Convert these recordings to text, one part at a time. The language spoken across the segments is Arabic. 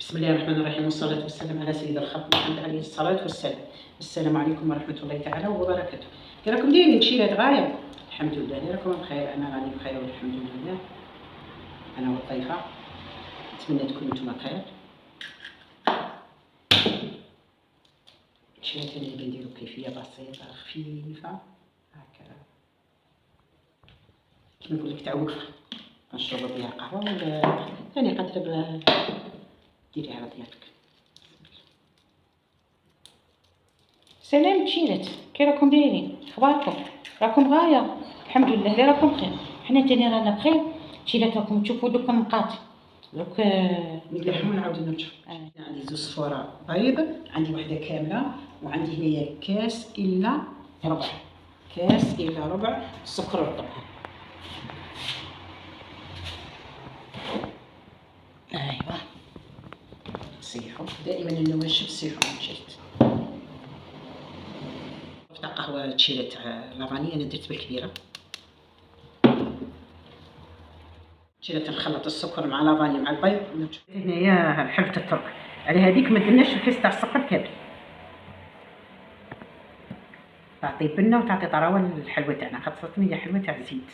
بسم الله الرحمن الرحيم، والصلاة والسلام على سيد الخلق محمد عليه الصلاة والسلام. السلام عليكم ورحمة الله تعالى وبركاته. كي راكم دايرين شي غاية؟ الحمد لله راكم بخير، أنا غادي بخير والحمد لله، أنا والضيفة. نتمنى تكونوا نتوما بخير. الشيء اللي بنديرو كيفية بسيطة خفيفة هكا، كيما نقول لك تعوف نشربوا بها قهوة ولا ثاني قدر ديري على ضيافك. سلام تشيرات، كي راكم دايرين؟ اخباركم؟ راكم غايه؟ الحمد لله اللي راكم بخير، حنا تاني رانا بخير. تشيرات راكم تشوفوا دوك النقاط دوك نلحمو ونعاودو نرجعو. عندي زوج صفورة بيض، عندي وحده كامله، وعندي هنايا كاس الا ربع، كاس الا ربع سكر رطب. ايوا صيحوا دائما النواشف صيحوا مشيت. تاع قهوه تشيرات تاع لافاني انا درت بالكبيره. تشيرات نخلط السكر مع لافاني مع البيض. هنايا حلفة الترك، على هذيك ما درناش الكيس تاع السكر كامل، تعطي بنه وتعطي طراوه للحلوه تاعنا، خاطر هي حلوه تاع الزيت.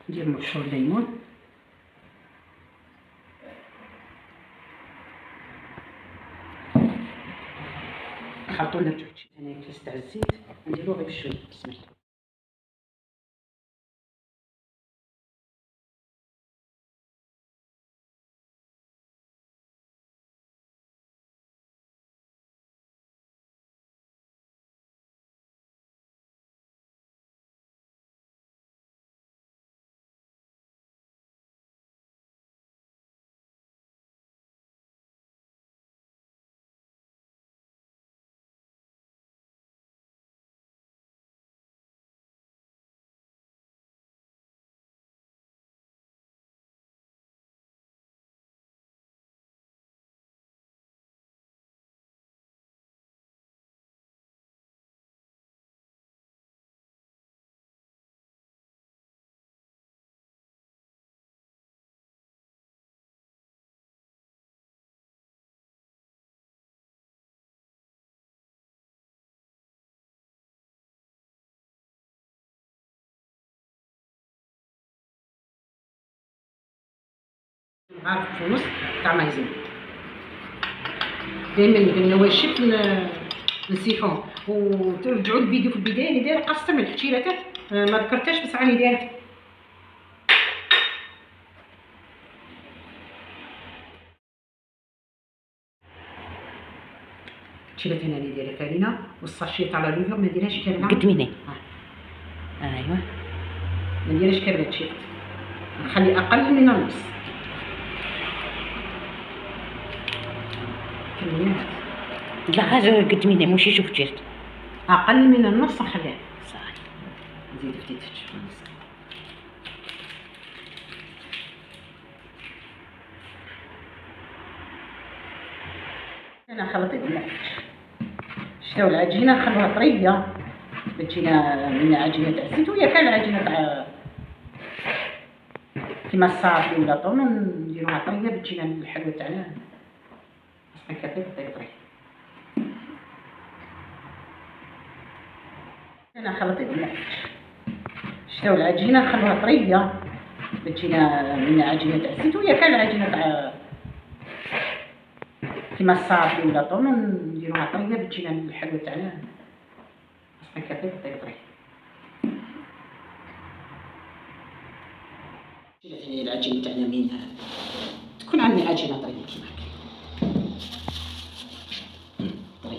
ندير مبشور الليمون، نخلطو نرجعو. هنايا كيس تاع الزيت نديرو غير بشويه. بسم الله. عارف في النص تاع مايزين دائما النواشف نسيحوهم. وترجعوا الفيديو في البدايه اللي دايره قصه من الحشيرات ما ذكرتهاش بس راني دايره. الحشيرات هنا اللي دايره فرينه، والساشي تاع لوفر ما نديرهاش كامله قدميني. ايوا ما نديرهاش كامله الحشيرات، نخلي اقل من النص. لا حاجة قدميني ماشي شوف جيت اقل من النص نخليها صافي. نزيد فتيت شويه. انا خلطت شتاو العجينه نخلوها طريه بتجينا من عجينه تاع الزيت، وهي كان عجينه تاع كيما الصافي ولا طون نديروها طريه بتجينا الحلوه تاعنا هكا طري. انا خلطت شتاو العجينه نخلوها طريه بتجينا من عجينه تاع الزيت، وهي كان عجينه تاع كيما الصافي ولا طون نديروها طريه بتجينا الحلوه تاعنا هكا طري. هي العجينه تاعنا من تكون عندنا عجينه طريه كيما هكا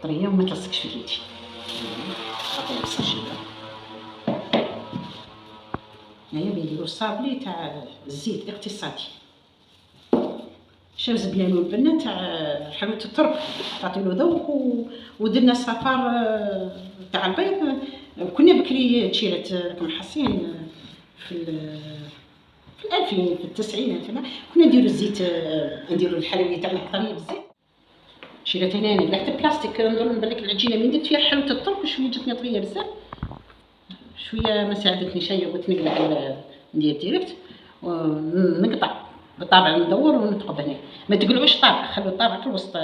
طريه وما تلصقش في يدي. نعطيها الساشي. هنايا بنديرو الصابلي تاع الزيت الاقتصادي، شاو زبلان والبنه تاع حلوة الترك تعطيلو ذوق. ودرنا الصفار تاع البيض. كنا بكري تشيرات راكم حاسين في الألفين في التسعينات كنا نديرو الزيت، نديرو الحلويات تاعنا طريه بالزيت. شيرات هنا انا بلعت بلاستيك نظن بالك العجينه من درت فيها حلوة الترك شويه جاتني طريه بزاف، شويه ما ساعدتني شي، بغيت نقلع ندير ديريكت. ونقطع بالطابع المدور ونثقب هنا. ما تقلعوش الطابع، خلوا الطابع في الوسط،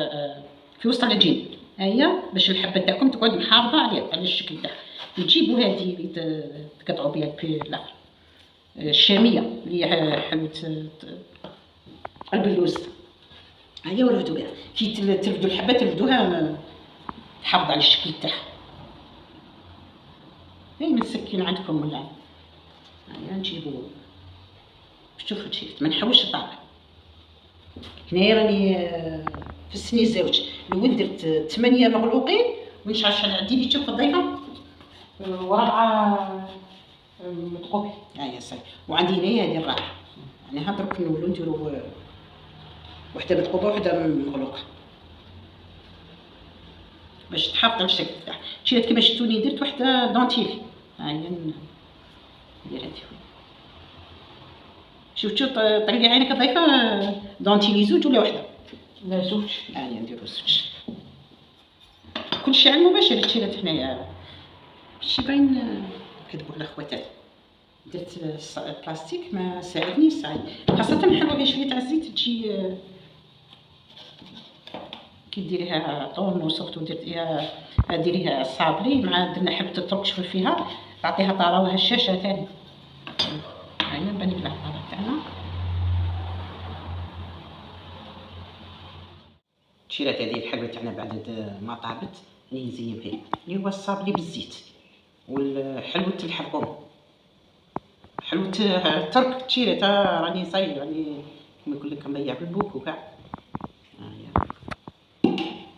في وسط العجين. هيا باش الحبه تاعكم تقعد محافظه على الشكل تاعها. تجيبوا هذه اللي تقطعوا بها الاخر الشاميه اللي هي حلوه البلوز. هيا ورفدوا بها كي ترفدوا الحبه، ترفدوها تحافظ على الشكل تاعها. هاي من السكين عندكم ولا؟ هيا نجيبوا، شوفوا تشيلت ما نحوش الطابع. هنايا راني في السني زوج، الأول درت 8 مغلوقين ونشعل عندي اللي تشوف الضيفه ورابعه مثقوبين. هيا صاي، وعندي هنايا هذه الرابعه. يعني ها درك نولو نديرو وحده مثقوبه وحده مغلوقه باش تحافظ على الشكل تاعها. شريت كيما شفتوني درت وحده دونتيل. هيا ندير هذه. شوف طريقي عينك الضيفه دونتيلي زوج ولا وحده؟ لا زوج. هاني نديرو زوج. كلشي على المباشر. شريت هنايا ماشي باين كتقول الاخواتات. درت بلاستيك ما ساعدنيش صاي، خاصة حلوة بها شوية تاع الزيت تجي كي ديريها طون وسورتو درتيها ديريها صابلي مع درنا حبة الترك شوف فيها تعطيها طراوة هشاشة ثاني. هاهي نبان لك الطابع تاعنا. شريت هذه الحلوة تاعنا بعد ما طابت اللي نزين بها اللي هو الصابلي بالزيت والحلوة الحلقوم. حلوة الترك تشيرتها راني صاي راني كيما نقول لك نضيع بالبوك وكاع.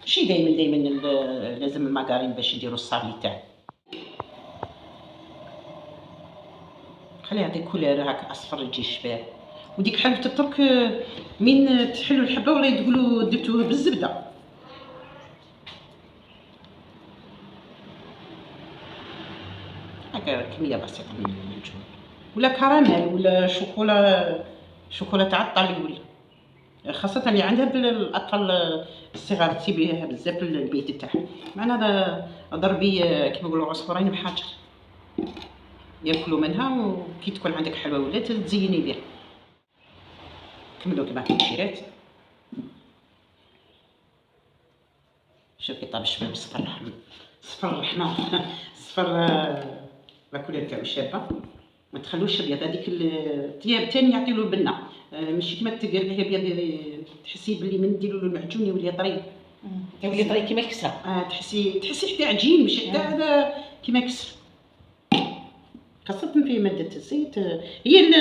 ماشي دايما لازم الماكارين باش نديرو الصابلي تاعنا. خليه يعطي كولير هاك اصفر يجي شباب. وديك حلوة الترك من تحلوا الحبه ولا تقولوا درتوه بالزبده. هكا كميه بسيطه من الجبن ولا كراميل ولا شوكولا تاع الطلي ولا خاصة اللي عندها بالاطفال الصغار تسيب بها بزاف البيت تاعها. معنا ضربي كيما نقولوا عصفورين بحجر ياكلوا منها. وكي تكون عندك حلوى ولا تزيني بها. كملوا كما كنشيرات. شوفي طاب الشباب صفر الحمار صفر لا كولير تاعو شابه. ما تخلوش ابيض. هذيك الطياب ثاني يعطيلو البنه ماشي كيما تقلبيه ابيض تحسي بلي من نديرو له المعجون يولي طري. يولي طري كيما الكسره. تحسي حتى عجين ماشي حتى هذا كيما كسر. خاصة في مادة الزيت هي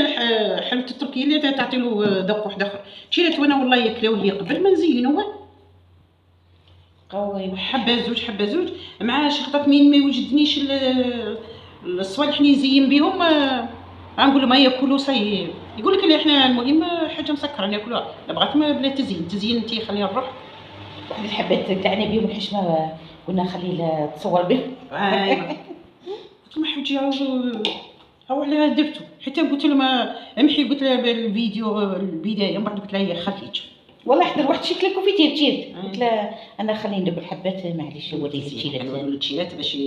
حلوة التركية اللي تعطي له ذوق واحد اخر. شريت وانا والله ياكلوه لي قبل ما نزينوه قوي حبه زوج مع شخطات مين ما يوجدنيش الصوالح اللي نزين بهم غنقول لهم ياكلوا صاي. يقول لك احنا المهم حاجه مسكره ناكلوها. لا بغات بلا تزيين انت خليها نروح. واحد الحبات تاعنا بهم الحشمه قلنا خليه تصور بهم. ايوا قلت لهم حوجي او على درتو حتى قلت لهم امحي قلت لها بالفيديو البدايه من بعد قلت لها خليت والله حتى روحت شيت لكم في تيرت قلت لها انا خليني ندير الحبات معليش وريني التشيلات باش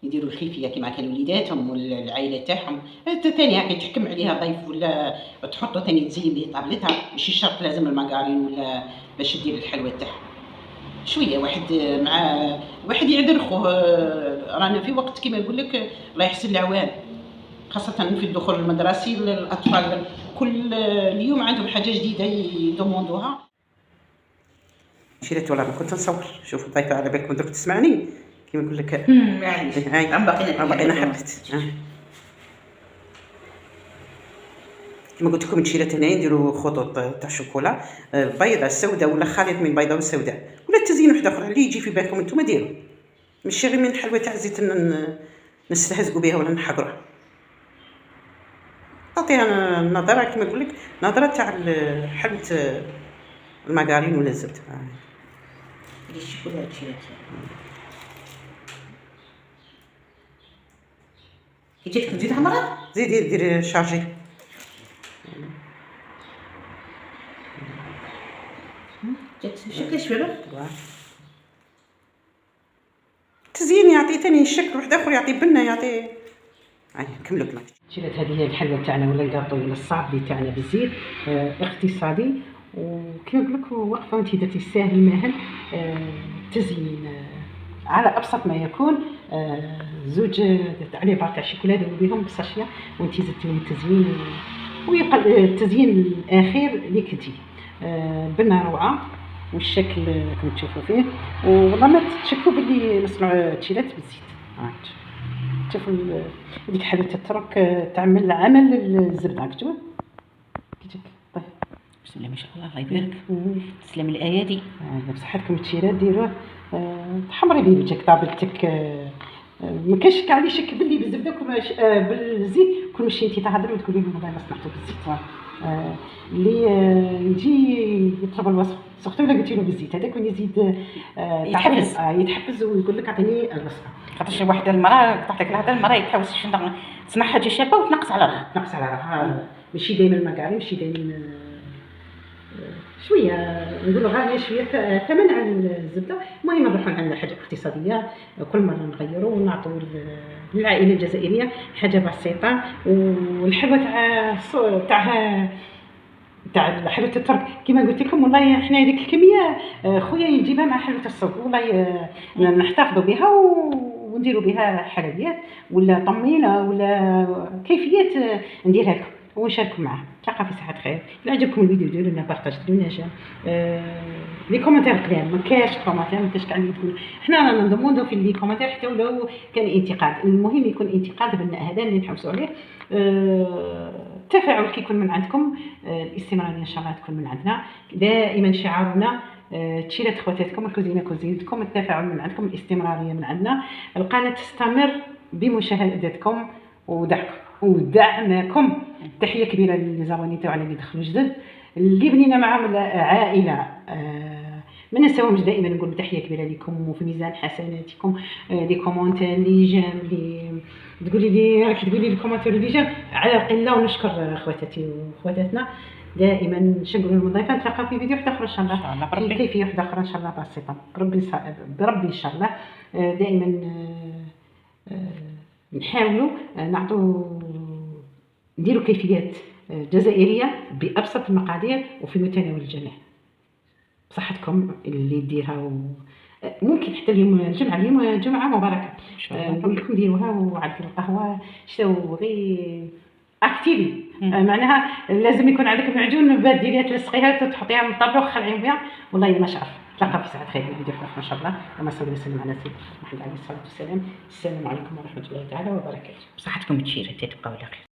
يديروا الخلفيه كيما كانوا وليداتهم والعائله تاعهم. ثاني هاكا تحكم عليها ضيف ولا تحطو ثاني تزين به طابلتها ماشي شرط لازم الماكارين ولا باش دير الحلوى تاعها. شويه واحد يعذر خوه. رانا في وقت كيما نقول لك الله يحسن العوان خاصه في الدخول المدرسي للاطفال كل اليوم عندهم حاجه جديده يدوموندوها. شريت والله ما كنت نصور. شوف الضيفه على بالكم درك تسمعني كيما نقول لك معليش عم باقينا حبت. كما قلت لكم الشيرات هنايا نديروا خطوط تاع الشوكولا البيضاء السوداء ولا خليط من البيضاء والسوداء ولا تزيين واحد اخر اللي يجي في بالكم نتوما ديروا. ماشي غير من الحلوى تاع الزيت نستهزئوا بها ولا نحقروها. تعطيها نظره كما نقول لك نظره تاع حلوى الماكارين ولا الزبده. الشوكولا كي جاتك تزيدها مرة زيدي ديري شارجي. جات شكل شباب تزيين يعطي ثاني الشكل واحد اخر يعطي بنه يعطي. هاي نكملوا كما التيرات هذه هي الحلوى تاعنا ولا الكاطو ولا الصابلي تاعنا بالزيت، اقتصادي. وكيما نقول لك واقفه وانت درتي الساهل ماهل. تزيين على ابسط ما يكون. زوج درت عليه بار تاع الشوكولاته وبيهم بصاشيه وانت زدتيهم التزيين، ويبقى التزيين الاخير اللي كنتي بنه روعه والشكل كما تشوفوا فيه. والله ما تشكوا باللي نصنعوا التيرات بالزيت. شوفوا هذيك حلوه الترك تعمل عمل الزبده كتبوا كي طيب. بسم الله ما شاء الله، الله يبارك. تسلم الايادي. بصحتكم التيرات ديروه. تحمري بيه وجهك طابلتك. ما كاينش كاع اللي يشك باللي بالزبده بالزيت كل مشي انت تهضري وتقولي لهم والله ما صنعتو بالزيت. اللي يجي يطلب الوصفه سورتو الا قلتي له بالزيت هذاك وين يزيد يتحفز ويقول لك اعطيني الوصفه. خاطر شي وحده المراه تعطيك لك الهضره، المراه يتحوس شنو تصنع حاجه شابه وتنقص على راها. تنقص على راها ماشي دائما ما كاع ماشي دائما شويه نقولوا غاليه شويه ثمن على الزبده. المهم نروحوا عندنا حاجه اقتصاديه كل مره نغيروا ونعطوا للعائله الجزائريه حاجه بسيطه. والحلوه تاع حلوه الترك كما قلت لكم والله احنا هذيك الكميه خويا يجيبها مع حلوه السوق والله نحتفظوا بها ونديروا بها حلويات ولا طمينه ولا كيفيات نديرها لكم ونشاركوا معها. تلقى في صحه خير. اذا عجبكم الفيديو ديروا لنا بارطاج ديروا لنا جيم. لي كومونتير قليل ما كاينش كومونتير ما كاينش كاع اللي تقول حنا رانا ندوموندو في لي كومونتير حتى ولو كان انتقاد. المهم يكون انتقاد بالناء هذا اللي نحوسوا عليه. التفاعل كيكون من عندكم، الاستمراريه ان شاء الله تكون من عندنا. دائما شعارنا تشيرات خواتاتكم الكوزينه كوزينتكم. التفاعل من عندكم، الاستمراريه من عندنا. القناه تستمر بمشاهدتكم ودعمكم. تحيه كبيره للزواني تاعنا اللي دخلوا جدد اللي بنينا معهم عائله. ما ننساوهمش دائما نقول تحيه كبيره لكم وفي ميزان حسناتكم. لي كومونتير اللي جام اللي تقولي لي راك تقولي لي كومونتير اللي جام على القله. ونشكر خواتاتي وخواتاتنا دائما. نقولوا للمضيفه نتلاقاو في فيديو اخر ان شاء الله في كيفيه واحده اخرى ان شاء الله بسيطه بربي ان شاء الله. دائما نحاولوا نديروا كيفيات جزائريه بابسط المقادير وفي متناول الجميع. بصحتكم اللي ديرها ممكن حتى اليوم الجمعه مباركه نقول لكم ديروها وعلى القهوه شتو غير اكتيفي. معناها لازم يكون عندك معجون بارد ديريها تلصقيها تحطيها من الطابله وخلعي بها. والله ما شاء الله. تلقى في ساعه خير فيديو اخر ان شاء الله. اللهم صل وسلم على سيدنا محمد عليه الصلاه والسلام. السلام عليكم ورحمه الله تعالى وبركاته. بصحتكم تشيرات تبقاو على خير.